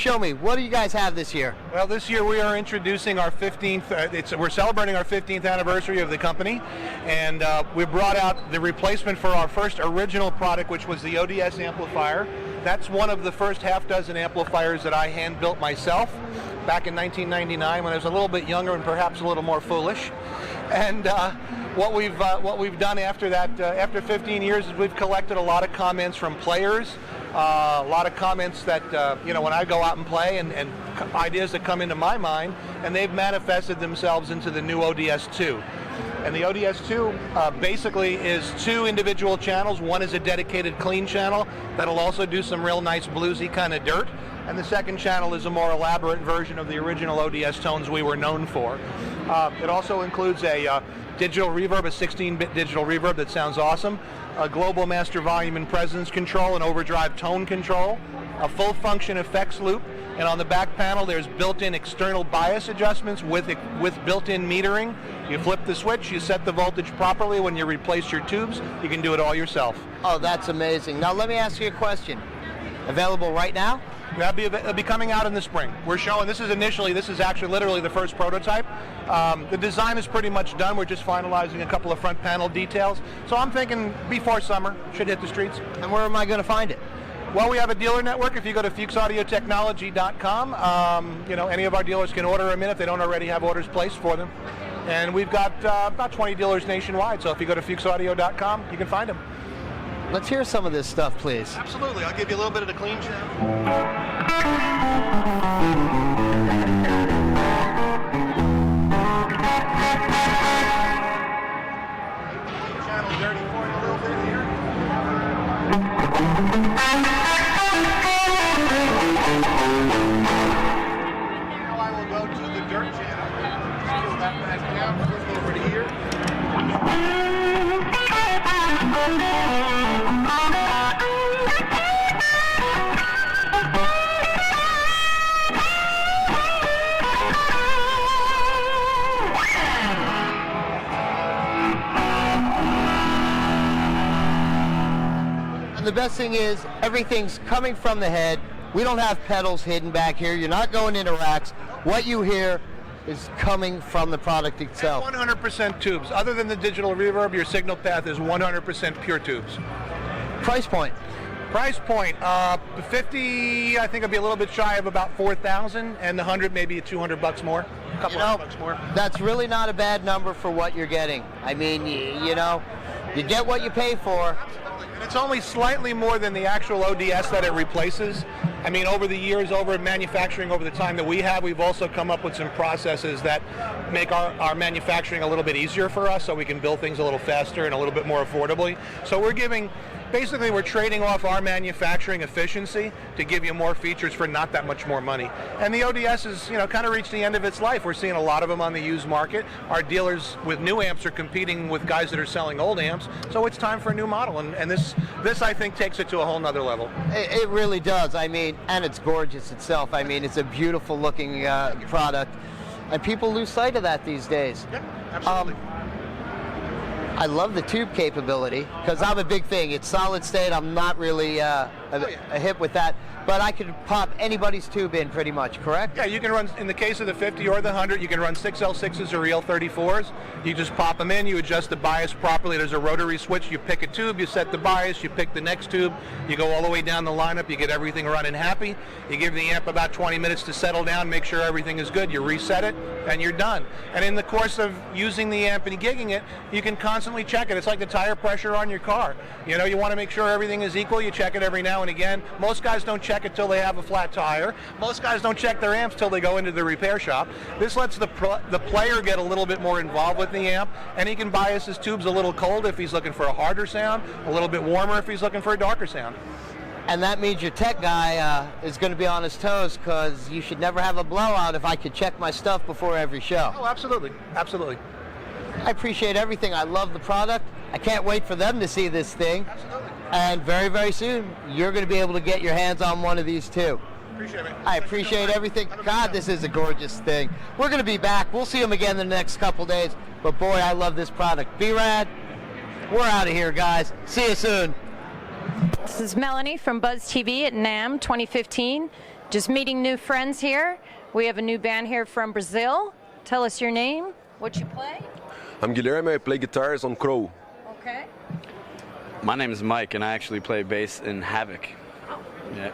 show me, what do you guys have this year? Well, this year we are introducing our 15th, we're celebrating our 15th anniversary of the company, and we brought out the replacement for our first original product, which was the ODS amplifier. That's one of the first half dozen amplifiers that I hand built myself back in 1999 when I was a little bit younger and perhaps a little more foolish. And what we've done after that, after 15 years, is we've collected a lot of comments from players, a lot of comments that when I go out and play, and ideas that come into my mind, and they've manifested themselves into the new ODS2. And the ODS2 basically is 2 individual channels. One is a dedicated clean channel that'll also do some real nice bluesy kind of dirt. And the second channel is a more elaborate version of the original ODS tones we were known for. It also includes a digital reverb, a 16-bit digital reverb that sounds awesome, a global master volume and presence control, and overdrive tone control, a full function effects loop, and on the back panel there's built-in external bias adjustments with built-in metering. You flip the switch, you set the voltage properly. When you replace your tubes, you can do it all yourself. Oh, that's amazing. Now let me ask you a question. Available right now? That'll be coming out in the spring. We're showing, this is actually literally the first prototype. The design is pretty much done. We're just finalizing a couple of front panel details. So I'm thinking before summer, should hit the streets. And where am I going to find it? Well, we have a dealer network. If you go to Fuchs.WS, any of our dealers can order them in if they don't already have orders placed for them. And we've got about 20 dealers nationwide. So if you go to Fuchs.WS, you can find them. Let's hear some of this stuff, please. Absolutely. I'll give you a little bit of the clean channel. Channel dirty for you a little bit here. Now I will go to the dirt channel. Peel that back down, flip over to here. And the best thing is, everything's coming from the head. We don't have pedals hidden back here. You're not going into racks. What you hear is coming from the product itself. 100% tubes. Other than the digital reverb, your signal path is 100% pure tubes. Price point? Price point, 50, I think it'll be a little bit shy of about 4,000, and the 100 maybe $200 more, a couple $100 more. That's really not a bad number for what you're getting. I mean, you get what you pay for. And it's only slightly more than the actual ODS that it replaces. I mean, over the years, over manufacturing, over the time that we have, we've also come up with some processes that make our manufacturing a little bit easier for us, so we can build things a little faster and a little bit more affordably. So basically we're trading off our manufacturing efficiency to give you more features for not that much more money. And the ODS is, kind of reached the end of its life. We're seeing a lot of them on the used market. Our dealers with new amps are competing with guys that are selling old amps, so it's time for a new model. And this I think takes it to a whole nother level. It really does. I mean, and it's gorgeous itself. I mean, it's a beautiful looking product, and people lose sight of that these days. Yeah, absolutely. I love the tube capability because I'm a big thing. It's solid state. I'm not really a hit with that, but I could pop anybody's tube in pretty much, correct? Yeah, you can run, in the case of the 50 or the 100, you can run 6L6s or EL34s. You just pop them in, you adjust the bias properly. There's a rotary switch. You pick a tube, you set the bias, you pick the next tube, you go all the way down the lineup, you get everything running happy. You give the amp about 20 minutes to settle down, make sure everything is good. You reset it, and you're done. And in the course of using the amp and gigging it, you can constantly check it. It's like the tire pressure on your car. You want to make sure everything is equal. You check it every now and again. Most guys don't check it till they have a flat tire. Most guys don't check their amps till they go into the repair shop. This lets the player get a little bit more involved with the amp, and he can bias his tubes a little cold if he's looking for a harder sound, a little bit warmer if he's looking for a darker sound. And that means your tech guy is going to be on his toes, because you should never have a blowout if I could check my stuff before every show. Oh, absolutely. Absolutely. I appreciate everything. I love the product. I can't wait for them to see this thing. Absolutely. And very, very soon, you're going to be able to get your hands on one of these too. Appreciate it. I appreciate everything. God, this is a gorgeous thing. We're going to be back. We'll see them again the next couple days. But boy, I love this product. B-Rad, we're out of here, guys. See you soon. This is Melanie from BUZZTV at NAMM 2015. Just meeting new friends here. We have a new band here from Brazil. Tell us your name, what you play. I'm Guilherme, I play guitars on Crow. Okay. My name is Mike, and I actually play bass in Havoc. Yeah.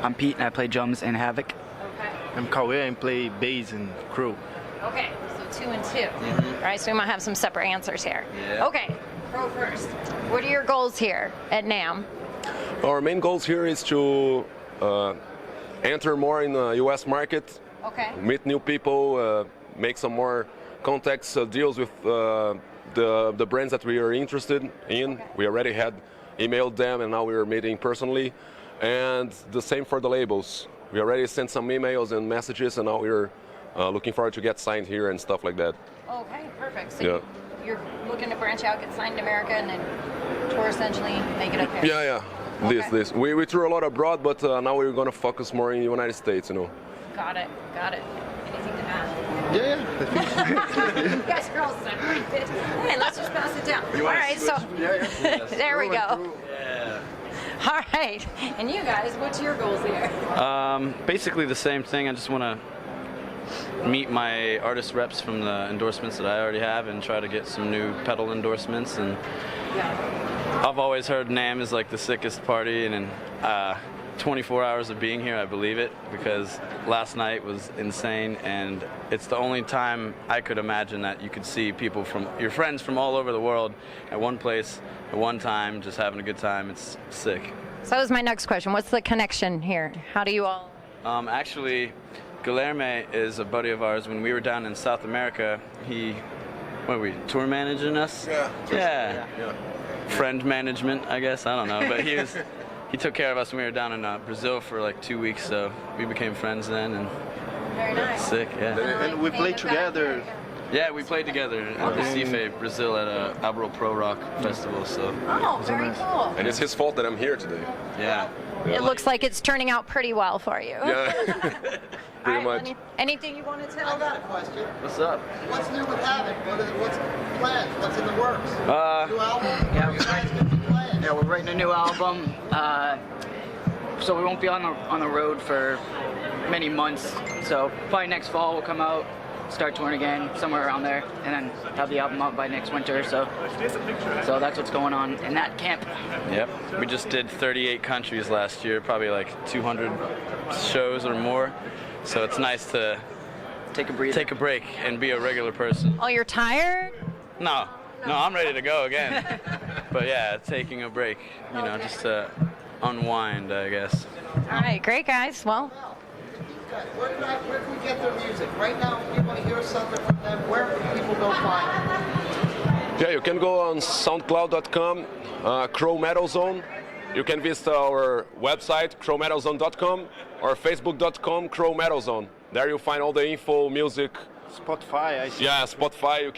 I'm Pete, and I play drums in Havoc. Okay. I'm Kawhi and play bass in Crow. Okay, so 2 and 2. All right, so we might have some separate answers here. Yeah. Okay, Crow first. What are your goals here at NAMM? Our main goals here is to enter more in the US market, Okay. meet new people, make some more contacts, deals with the brands that we are interested in. Okay. We already had emailed them, and now we are meeting personally. And the same for the labels. We already sent some emails and messages, and now we're looking forward to get signed here and stuff like that. Okay, perfect. So Yeah. you're looking to branch out, get signed in America, and then tour essentially, make it up here. Yeah. Okay. This. We threw a lot abroad, but now we're going to focus more in the United States, you know. Got it. Anything to add? Yeah. You guys are all separated. Hey, let's just pass it down. All right, so there we go. Yeah. All right, and you guys, what's your goals here? Basically the same thing. I just want to meet my artist reps from the endorsements that I already have and try to get some new pedal endorsements. And Yeah. I've always heard NAMM is like the sickest party, and 24 hours of being here, I believe it, because last night was insane, and it's the only time I could imagine that you could see people from your friends from all over the world at one place at one time, just having a good time. It's sick. So that was my next question. What's the connection here? How do you all? Actually, Guilherme is a buddy of ours. When we were down in South America, tour managing us? Yeah. Friend management, I guess. I don't know, but he took care of us when we were down in Brazil for like 2 weeks, so we became friends then, and Very nice. sick, yeah. And we played together. Yeah, we played together at Recife, Brazil, at a Abro Pro Rock Festival, so Oh, very cool. And it's his fault that I'm here today. yeah. It looks like it's turning out pretty well for you. Yeah. All Pretty right, much. Lenny, anything you want to tell I got a them? question. What's up? What's new with Havoc? What's planned? What's in the works? New album? yeah, What are you guys going to be playing? Yeah, we're writing a new album, so we won't be on the road for many months. So probably next fall we'll come out, start touring again, somewhere around there, and then have the album out by next winter. So that's what's going on in that camp. Yep. We just did 38 countries last year, probably like 200 shows or more. So it's nice to Take a breather. take a break and be a regular person. Oh, you're tired? No, I'm ready to go again. But yeah, taking a break, just to unwind, I guess. All right, great guys. Well, Where can we get their music? Right now, if you want to hear something from them, where can people go find it? Yeah, you can go on soundcloud.com, Crow Metal Zone. You can visit our website, crowmetalzone.com, or facebook.com, Crow Metal Zone. There you'll find all the info, music. Spotify, I see. Yeah, Spotify,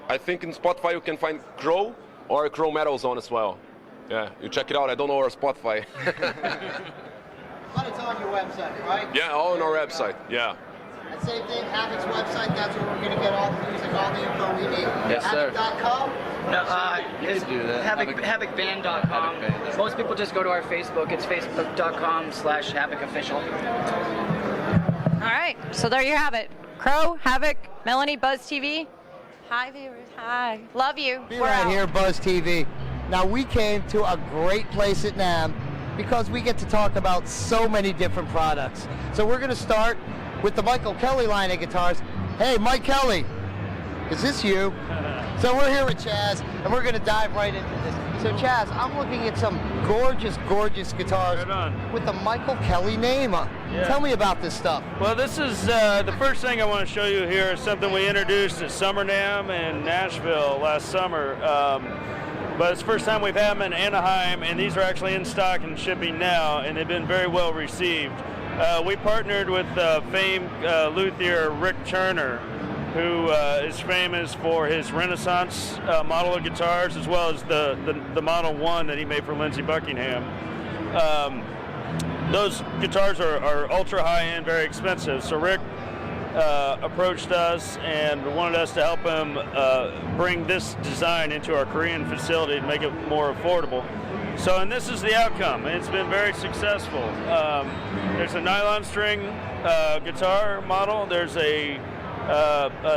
I think in Spotify you can find Crow or Crow Metal Zone as well. Yeah, you check it out. I don't know our Spotify. But it's on your website, right? Yeah, all on our website, yeah. And same thing, Havoc's website, that's where we're going to get all the music, all the info we need. Yes, sir. Havoc.com? No, it's do that. HavocBand.com. HavocBand. Most people just go to our Facebook. It's facebook.com/HavocOfficial. all right. So there you have it. Crow, Havoc, Melanie, Buzz TV. Hi, viewers. Hi. Love you. Be We're right out. here, Buzz TV. Now, we came to a great place at NAMM because we get to talk about so many different products. So we're going to start with the Michael Kelly line of guitars. Hey, Mike Kelly, is this you? So we're here with Chaz, and we're going to dive right into this. So Chaz, I'm looking at some gorgeous, gorgeous guitars Right on. with the Michael Kelly name on. Yeah. Tell me about this stuff. Well, this is the first thing I want to show you here is something we introduced at Summer NAMM in Nashville last summer. But it's the first time we've had them in Anaheim, and these are actually in stock and shipping now, and they've been very well received. We partnered with famed luthier Rick Turner, who is famous for his Renaissance model of guitars, as well as the Model 1 that he made for Lindsey Buckingham. Those guitars are ultra high-end, very expensive. So Rick approached us and wanted us to help him bring this design into our Korean facility to make it more affordable. So, and this is the outcome. It's been very successful. There's a nylon string guitar model. There's a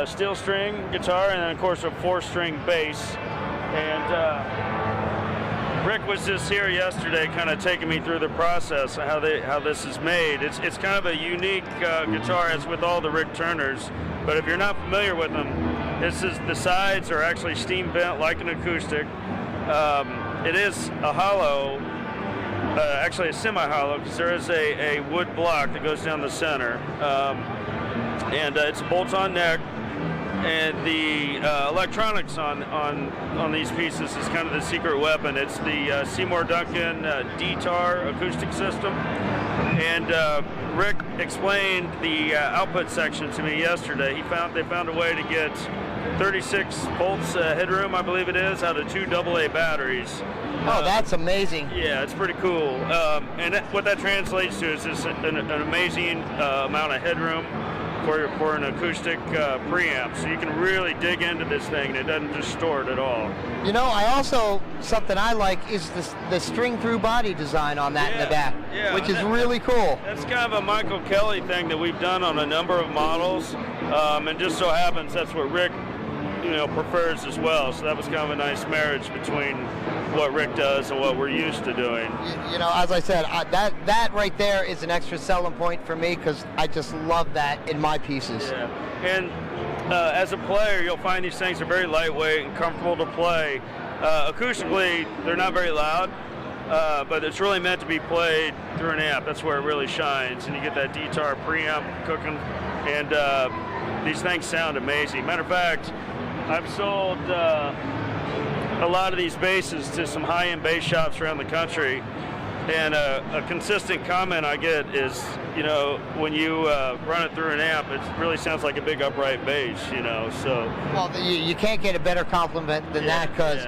steel string guitar, and then of course a 4-string bass. And Rick was just here yesterday, kind of taking me through the process of how this is made. It's kind of a unique guitar, as with all the Rick Turners. But if you're not familiar with them, the sides are actually steam vent like an acoustic. It is a hollow, actually a semi-hollow, because there is a wood block that goes down the center. And it's a bolt-on neck. And the electronics on these pieces is kind of the secret weapon. It's the Seymour Duncan D-Tar acoustic system. And Rick explained the output section to me yesterday. They found a way to get 36 volts headroom, I believe it is, out of 2 AA batteries. Oh, that's amazing. Yeah, it's pretty cool. And what that translates to is just an amazing amount of headroom for an acoustic preamp, so you can really dig into this thing and it doesn't distort at all. You know, something I like is the string-through body design on that in the back, which is really cool. That's kind of a Michael Kelly thing that we've done on a number of models, and just so happens that's what Rick prefers as well. So that was kind of a nice marriage between what Rick does and what we're used to doing. You know, as I said, that right there is an extra selling point for me, because I just love that in my pieces. Yeah, and as a player, you'll find these things are very lightweight and comfortable to play. Acoustically, they're not very loud, but it's really meant to be played through an amp. That's where it really shines, and you get that D-Tar preamp cooking, and these things sound amazing. Matter of fact, I've sold a lot of these basses to some high-end bass shops around the country, and a consistent comment I get is, when you run it through an amp, it really sounds like a big upright bass, so. Well, you can't get a better compliment than that, because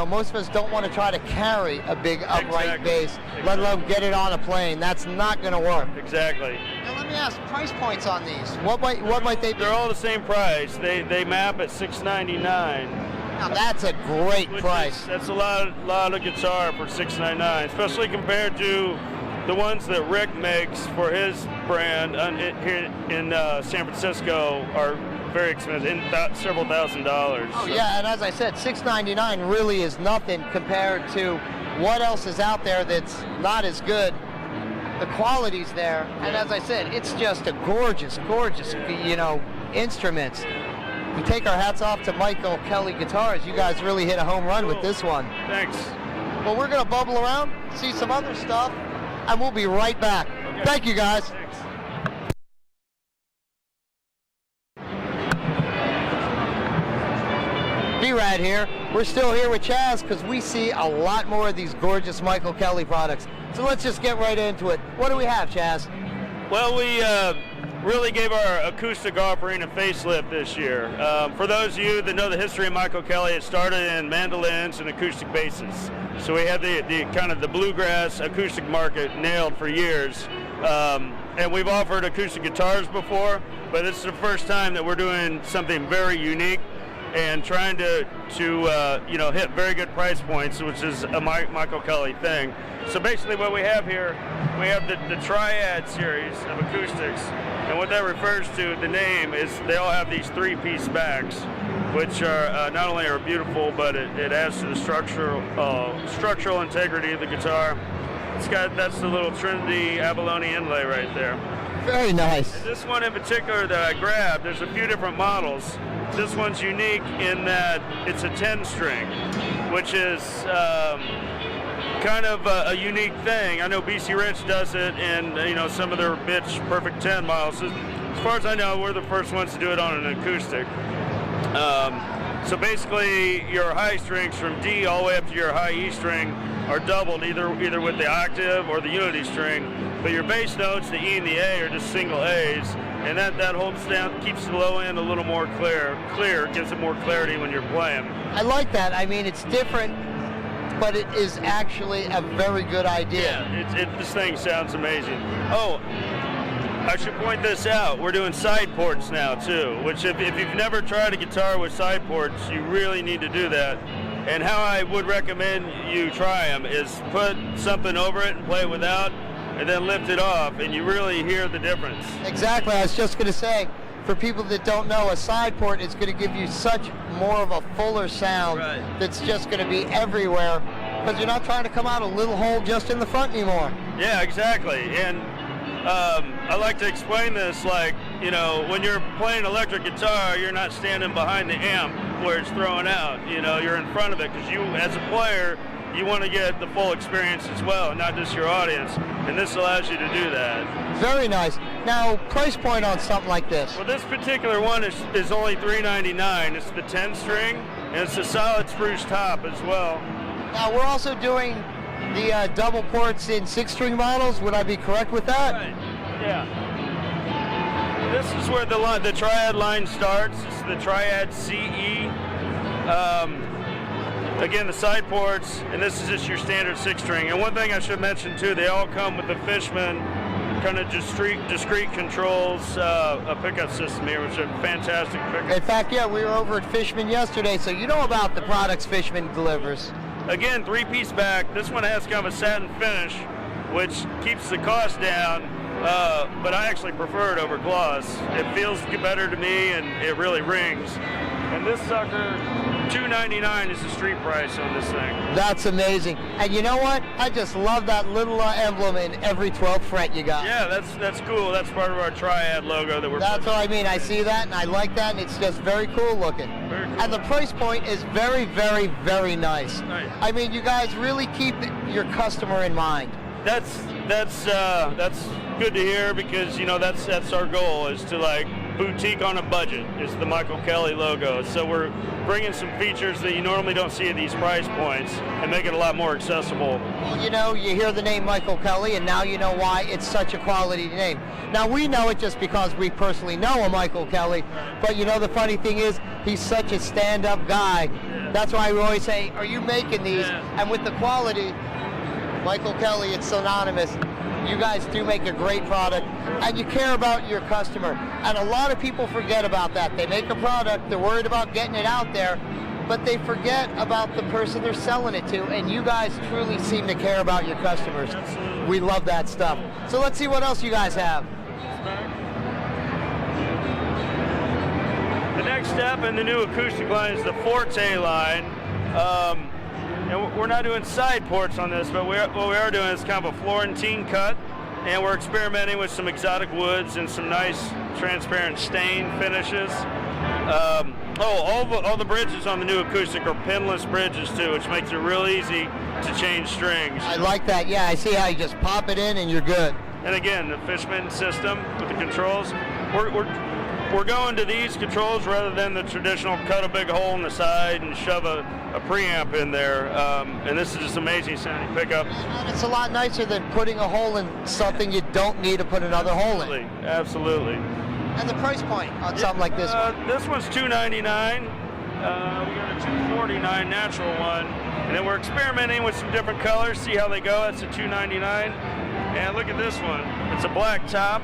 most of us don't want to try to carry a big upright bass, let alone get it on a plane. That's not going to work. Exactly. Now let me ask, price points on these. What might they be? They're all the same price. They map at $699. Now that's a great price. That's a lot of guitar for $699, especially compared to the ones that Rick makes for his brand here in San Francisco are very expensive, several $1,000s. Oh yeah, and as I said, $699 really is nothing compared to what else is out there that's not as good. The quality's there, and as I said, it's just a gorgeous, instruments. We take our hats off to Michael Kelly Guitars. You guys really hit a home run with this one. Thanks. Well, we're gonna bubble around, see some other stuff, and we'll be right back. Okay. Thank you, guys. Thanks. B-Rad here. We're still here with Chaz because we see a lot more of these gorgeous Michael Kelly products. So let's just get right into it. What do we have, Chaz? Well, we really gave our acoustic offering a facelift this year. For those of you that know the history of Michael Kelly, it started in mandolins and acoustic basses. So we had the kind of the bluegrass acoustic market nailed for years. And we've offered acoustic guitars before, but this is the first time that we're doing something very unique and trying to hit very good price points, which is a Michael Kelly thing. So basically what we have here, we have the Triad series of acoustics, and what that refers to, the name, is they all have these 3-piece backs, which are not only are beautiful, but it adds to the structural integrity of the guitar. That's the little Trinity abalone inlay right there. Very nice. And this one in particular that I grabbed, there's a few different models. This one's unique in that it's a 10-string, which is kind of a unique thing. I know BC Rich does it in some of their Bitch Perfect 10 models. As far as I know, we're the first ones to do it on an acoustic. So basically, your high strings from D all the way up to your high E string are doubled, either with the octave or the unity string. But your bass notes, the E and the A, are just single A's, and that holds down, keeps the low end a little more clear, gives it more clarity when you're playing. I like that. I mean, it's different, but it is actually a very good idea. Yeah, this thing sounds amazing. Oh, I should point this out. We're doing side ports now too, which if you've never tried a guitar with side ports, you really need to do that. And how I would recommend you try them is put something over it and play without, and then lift it off, and you really hear the difference. Exactly. I was just going to say, for people that don't know, a side port is going to give you such more of a fuller sound that's just going to be everywhere, because you're not trying to come out a little hole just in the front anymore. Yeah, exactly. And I like to explain this like, you know, when you're playing electric guitar, you're not standing behind the amp where it's throwing out. You know, you're in front of it, because you, as a player, you want to get the full experience as well, not just your audience, and this allows you to do that. Very nice. Now, price point on something like this? Well, this particular one is only $399. It's the 10-string, and it's a solid spruce top as well. Now, we're also doing the double ports in 6-string models. Would I be correct with that? Right. Yeah. This is where the Triad line starts. It's the Triad CE. Again, the side ports, and this is just your standard 6-string. And one thing I should mention too, they all come with the Fishman kind of discrete controls, a pickup system here, which is a fantastic pickup. In fact, yeah, we were over at Fishman yesterday, so you know about the products Fishman delivers. Again, 3-piece back. This one has kind of a satin finish, which keeps the cost down, but I actually prefer it over gloss. It feels better to me, and it really rings. And this sucker, $299 is the street price on this thing. That's amazing. And you know what? I just love that little emblem in every 12th fret you got. Yeah, that's cool. That's part of our Triad logo that we're. That's what I mean. I see that, and I like that, and it's just very cool looking. Very cool. And the price point is very, very, very nice. Nice. I mean, you guys really keep your customer in mind. That's good to hear, because you know that's our goal, is to like boutique on a budget is the Michael Kelly logo. So we're bringing some features that you normally don't see at these price points and make it a lot more accessible. Well, you know, you hear the name Michael Kelly, and now you know why it's such a quality name. Now, we know it just because we personally know a Michael Kelly, but you know, the funny thing is, he's such a stand-up guy. Yeah. That's why we always say, are you making these? Yeah. And with the quality, Michael Kelly, it's synonymous. You guys do make a great product, and you care about your customer. And a lot of people forget about that. They make a product, they're worried about getting it out there, but they forget about the person they're selling it to, and you guys truly seem to care about your customers. Absolutely. We love that stuff. So let's see what else you guys have. The next step in the new acoustic line is the Forte line. And we're not doing side ports on this, but what we are doing is kind of a Florentine cut, and we're experimenting with some exotic woods and some nice transparent stain finishes. All the bridges on the new acoustic are pinless bridges too, which makes it real easy to change strings. I like that. Yeah, I see how you just pop it in and you're good. And again, the Fishman system with the controls. We're going to these controls rather than the traditional cut a big hole in the side and shove a preamp in there. And this is just amazing sounding pickup. It's a lot nicer than putting a hole in something you don't need to put another hole in. Absolutely. And the price point on something like this one? This one's $299. We got a $249 natural one. And then we're experimenting with some different colors, see how they go. That's a $299. And look at this one. It's a black top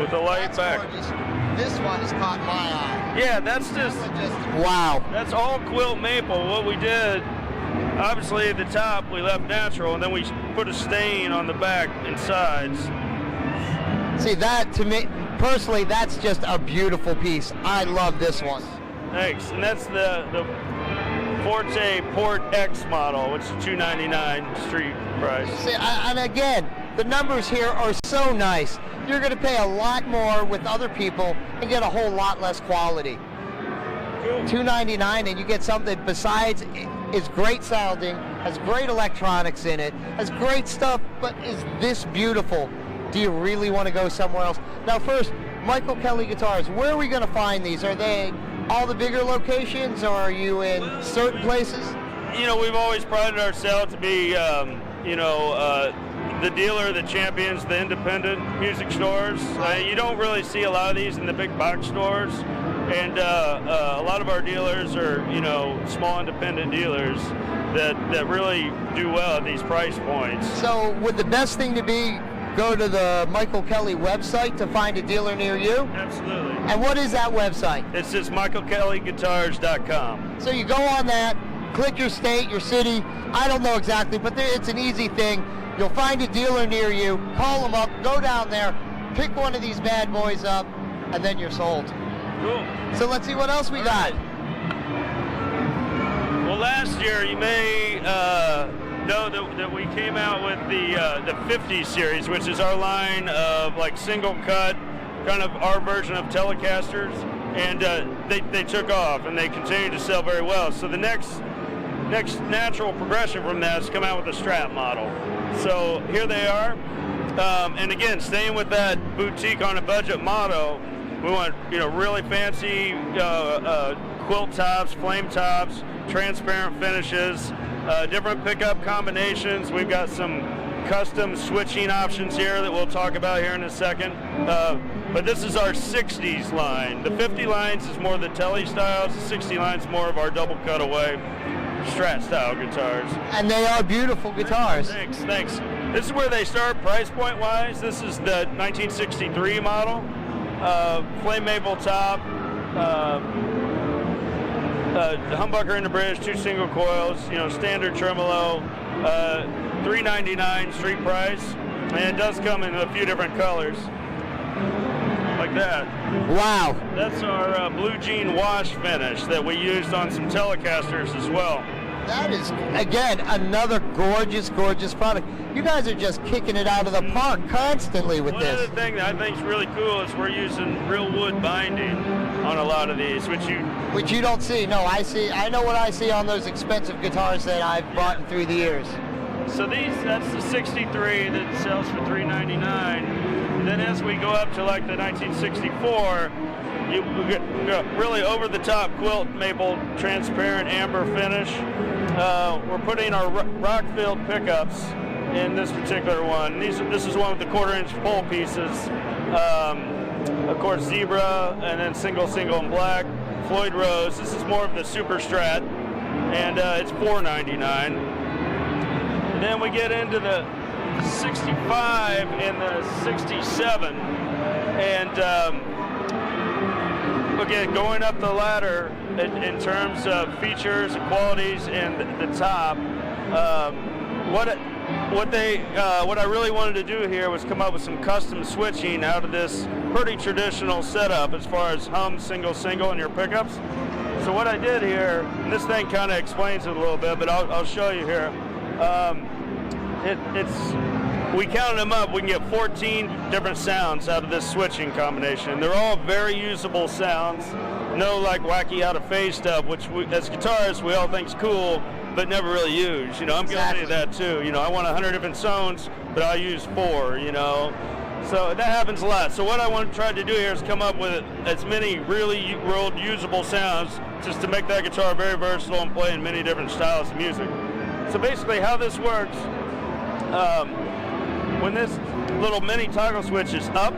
with a light back. Gorgeous. This one has caught my eye. Yeah, that's just wow. That's all quilt maple. What we did, obviously at the top we left natural, and then we put a stain on the back and sides. See, that to me personally, that's just a beautiful piece. I love this one. Thanks. And that's the Forte Port X model, which is $299 street price. See, and again, the numbers here are so nice. You're going to pay a lot more with other people and get a whole lot less quality. Cool. $299, and you get something besides is great sounding, has great electronics in it, has great stuff, but is this beautiful. Do you really want to go somewhere else? Now first, Michael Kelly Guitars, where are we going to find these? Are they all the bigger locations, or are you in certain places? You know, we've always prided ourselves to be, the dealer that champions the independent music stores. You don't really see a lot of these in the big box stores, and a lot of our dealers are, small independent dealers that really do well at these price points. So would the best thing to be go to the Michael Kelly website to find a dealer near you? Absolutely. And what is that website? It's just michaelkellyguitars.com. So you go on that, click your state, your city. I don't know exactly, but it's an easy thing. You'll find a dealer near you, call them up, go down there, pick one of these bad boys up, and then you're sold. Cool. So let's see what else we got. Well, last year you may know that we came out with the 50 series, which is our line of like single cut, kind of our version of Telecasters, and they took off and they continue to sell very well. So the next natural progression from that is come out with a Strat model. So here they are, and again, staying with that boutique on a budget motto, we want really fancy quilt tops, flame tops, transparent finishes, different pickup combinations. We've got some custom switching options here that we'll talk about here in a second. But this is our 60s line. The 50 lines is more the Tele styles. The 60 lines more of our double cutaway Strat style guitars. And they are beautiful guitars. Thanks. This is where they start price point wise. This is the 1963 model. Flame maple top, humbucker in the bridge, 2 single coils, standard tremolo, $399 street price, and it does come in a few different colors, like that. Wow. That's our blue jean wash finish that we used on some Telecasters as well. That is, again, another gorgeous, gorgeous product. You guys are just kicking it out of the park constantly with One this. other thing that I think is really cool is we're using real wood binding on a lot of these, which you don't see. No, I know what I see on those expensive guitars that I've bought through the years. So that's the 63 that sells for $399. And then as we go up to like the 1964, you get really over-the-top quilt maple transparent amber finish. We're putting our rock-filled pickups in this particular one. This is one with the 1/4-inch pole pieces. Of course, zebra, and then single in black. Floyd Rose. This is more of the Super Strat, and it's $499. And then we get into the 65 and the 67, and again, going up the ladder in terms of features and qualities and the top, what I really wanted to do here was come up with some custom switching out of this pretty traditional setup as far as hum, single in your pickups. So what I did here, and this thing kind of explains it a little bit, but I'll show you here. We counted them up, we can get 14 different sounds out of this switching combination. They're all very usable sounds. No like wacky out of phase stuff, which as guitarists we all think is cool, but never really use. I'm guilty of that too. I want 100 different tones, but I'll use 4, So that happens a lot. So what I want to try to do here is come up with as many really world usable sounds just to make that guitar very versatile and play in many different styles of music. So basically how this works, when this little mini toggle switch is up,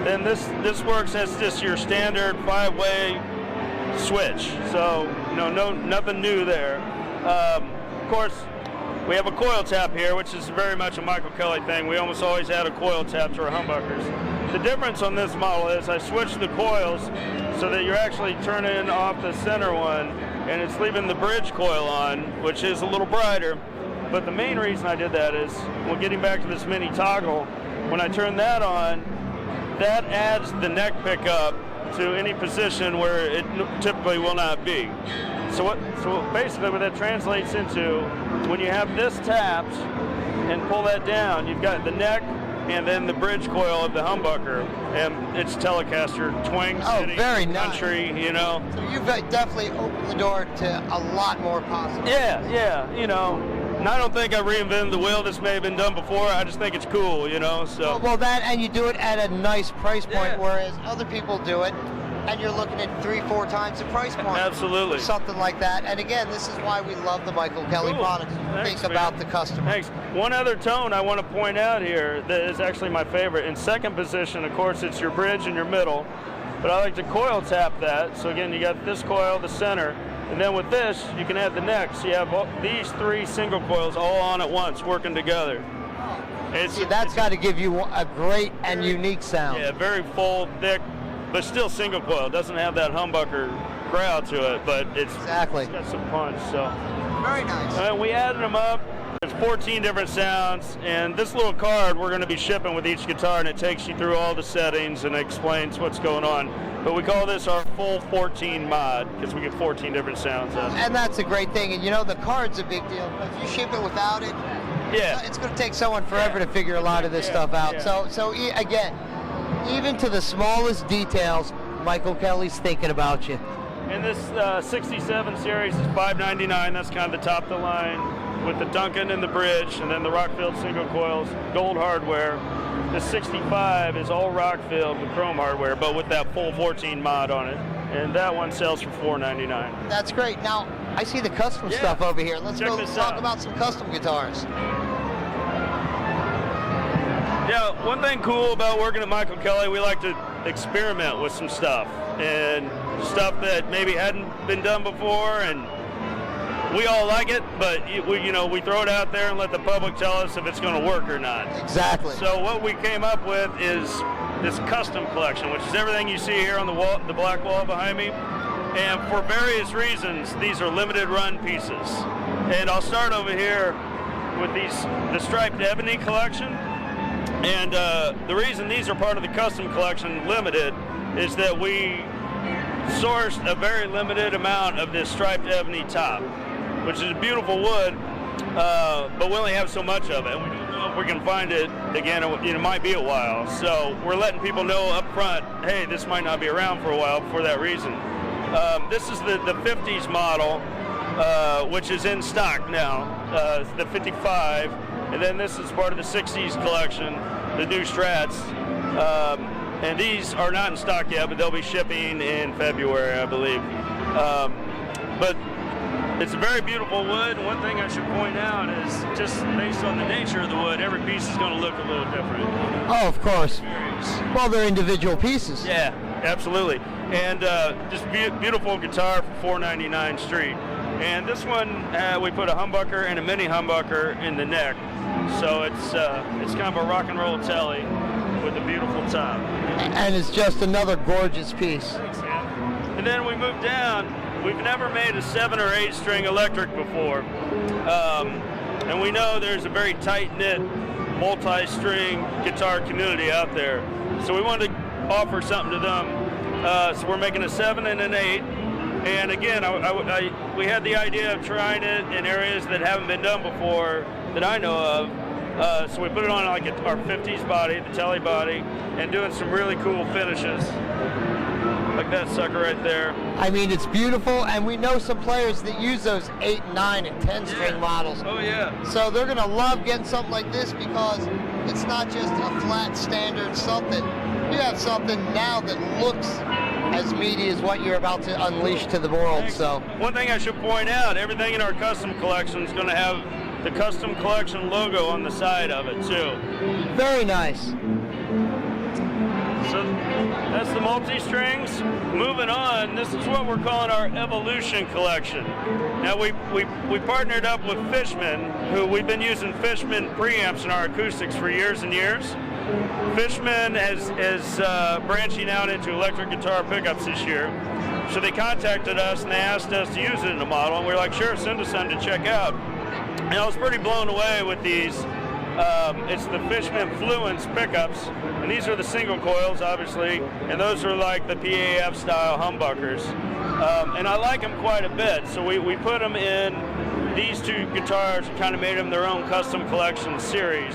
then this works as just your standard 5-way switch. So nothing new there. Of course, we have a coil tap here, which is very much a Michael Kelly thing. We almost always add a coil tap to our humbuckers. The difference on this model is I switched the coils so that you're actually turning off the center one, and it's leaving the bridge coil on, which is a little brighter. But the main reason I did that is, well, getting back to this mini toggle, when I turn that on, that adds the neck pickup to any position where it typically will not be. So basically what that translates into, when you have this tapped and pull that down, you've got the neck and then the bridge coil of the humbucker, and it's Telecaster, twang, city, very nice. country, So you've definitely opened the door to a lot more possibilities. Yeah, And I don't think I reinvented the wheel. This may have been done before. I just think it's cool, So well, that, and you do it at a nice price point, whereas other people do it, and you're looking at 3-4 times the price point. Absolutely. Something like that. And again, this is why we love the Michael Kelly products. Think about the customer. Thanks. One other tone I want to point out here that is actually my favorite. In second position, of course, it's your bridge and your middle, but I like to coil tap that. So again, you got this coil, the center, and then with this, you can add the neck. So you have these 3 single coils all on at once, working together. See, that's got to give you a great and unique sound. Yeah, very full, thick, but still single coil. It doesn't have that humbucker growl to it, but it's Exactly. got some punch. So Very nice. and we added them up. There's 14 different sounds, and this little card we're going to be shipping with each guitar, and it takes you through all the settings and explains what's going on. But we call this our full 14 mod because we get 14 different sounds out of it. And that's a great thing. And you know, the card's a big deal. If you ship it without it, Yeah. it's going to take someone forever to figure a lot of this stuff out. So again, even to the smallest details, Michael Kelly's thinking about you. And this 67 series is $599. That's kind of the top of the line with the Duncan and the bridge, and then the Rockfield single coils, gold hardware. The 65 is all Rockfield with chrome hardware, but with that full 14 mod on it. And that one sells for $499. That's great. Now, I see the custom Yeah. stuff over here. Let's Check go this talk out. about some custom guitars. Yeah, one thing cool about working at Michael Kelly, we like to experiment with some stuff, and stuff that maybe hadn't been done before, and we all like it, but we throw it out there and let the public tell us if it's going to work or not. Exactly. So what we came up with is this custom collection, which is everything you see here on the wall, the black wall behind me. And for various reasons, these are limited run pieces. And I'll start over here with the striped ebony collection. And the reason these are part of the custom collection limited is that we sourced a very limited amount of this striped ebony top, which is a beautiful wood, but we only have so much of it. And we don't know if we can find it again. It might be a while. So we're letting people know up front, hey, this might not be around for a while for that reason. This is the 50s model, which is in stock now, the 55. And then this is part of the 60s collection, the new Strats. And these are not in stock yet, but they'll be shipping in February, I believe. But it's a very beautiful wood. One thing I should point out is just based on the nature of the wood, every piece is going to look a little different. Oh, of course. Well, they're individual pieces. Yeah, absolutely. And just beautiful guitar for $499 street. And this one, we put a humbucker and a mini humbucker in the neck. So it's kind of a rock and roll telly with a beautiful top. And it's just another gorgeous piece. And then we move down. We've never made a 7 or 8 string electric before. And we know there's a very tight-knit multi-string guitar community out there. So we wanted to offer something to them. So we're making a 7 and an 8. And again, we had the idea of trying it in areas that haven't been done before that I know of. So we put it on like our 50s body, the telly body, and doing some really cool finishes. Like that sucker right there. I mean, it's beautiful, and we know some players that use those 8, 9, and 10 string models. Oh yeah. So they're going to love getting something like this because it's not just a flat standard something. You have something now that looks as meaty as what you're about to unleash to the world. So one thing I should point out, everything in our custom collection is going to have the custom collection logo on the side of it too. Very nice. So that's the multi-strings. Moving on, this is what we're calling our Evolution collection. Now we partnered up with Fishman, who we've been using Fishman preamps in our acoustics for years and years. Fishman is branching out into electric guitar pickups this year. So they contacted us and they asked us to use it in a model, and we were like, sure, send us some to check out. And I was pretty blown away with these. It's the Fishman Fluence pickups, and these are the single coils, obviously, and those are like the PAF style humbuckers. And I like them quite a bit, so we put them in these two guitars and kind of made them their own custom collection series.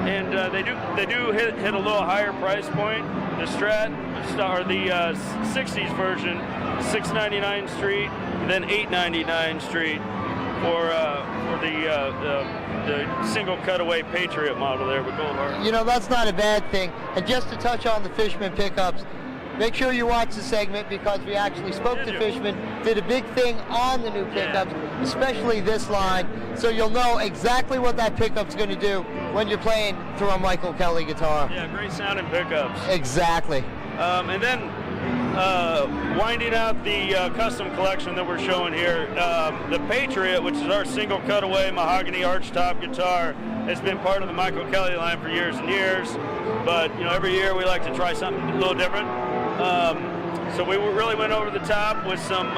And they do hit a little higher price point. The Strat, or the 60s version, $699 street, and then $899 street for the single cutaway Patriot model there with gold heart. You know, that's not a bad thing. And just to touch on the Fishman pickups, make sure you watch the segment because we actually spoke to Fishman, did a big thing on the new pickups, especially this line, so you'll know exactly what that pickup's going to do when you're playing through a Michael Kelly guitar. Yeah, great sounding pickups. Exactly. And then winding out the custom collection that we're showing here, the Patriot, which is our single cutaway mahogany archtop guitar, has been part of the Michael Kelly line for years and years. But you know, every year we like to try something a little different. So we really went over the top with some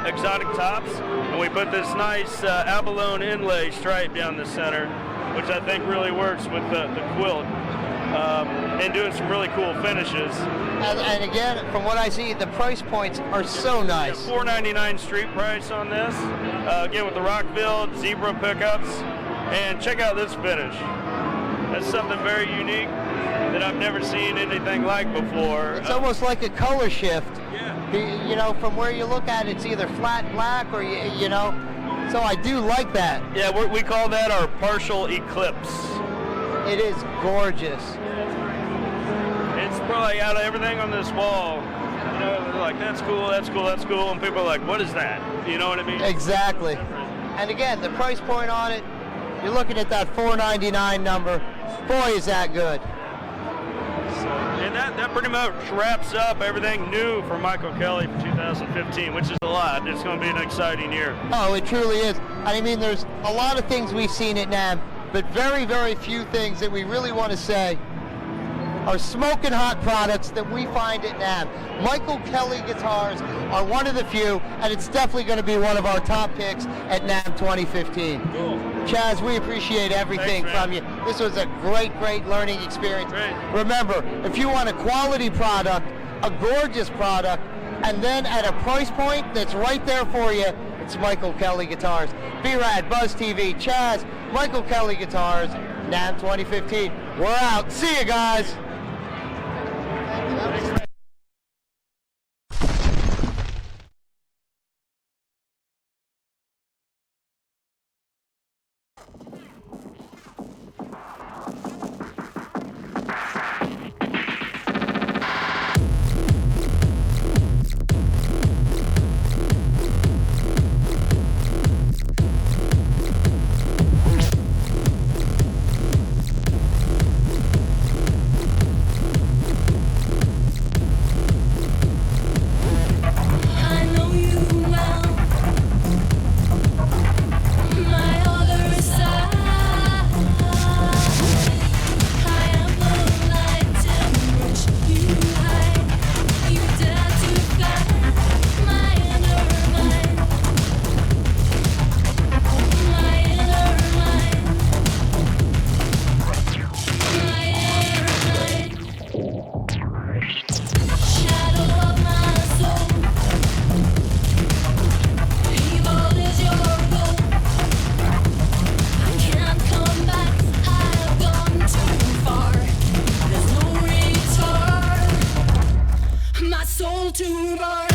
exotic tops, and we put this nice abalone inlay stripe down the center, which I think really works with the quilt, and doing some really cool finishes. And again, from what I see, the price points are so nice. $4.99 street price on this. Again, with the rock-filled zebra pickups. And check out this finish. That's something very unique that I've never seen anything like before. It's almost like a color shift. Yeah. You know, from where you look at it, it's either flat black or, you know, so I do like that. Yeah, we call that our partial eclipse. It is gorgeous. It's probably out of everything on this wall. You know, they're like, that's cool, that's cool, that's cool. And people are like, what is that? You know what I mean? Exactly. And again, the price point on it, you're looking at that $4.99 number. Boy, is that good. And that pretty much wraps up everything new for Michael Kelly for 2015, which is a lot. It's going to be an exciting year. Oh, it truly is. I mean, there's a lot of things we've seen at NAMM, but very, very few things that we really want to say are smoking hot products that we find at NAMM. Michael Kelly guitars are one of the few, and it's definitely going to be one of our top picks at NAMM 2015. Cool. Chaz, we appreciate everything from you. This was a great, great learning experience. Great. Remember, if you want a quality product, a gorgeous product, and then at a price point that's right there for you, it's Michael Kelly Guitars. B-Rad, Buzz TV, Chaz, Michael Kelly Guitars, NAMM 2015. We're out. See you guys. My soul to burn.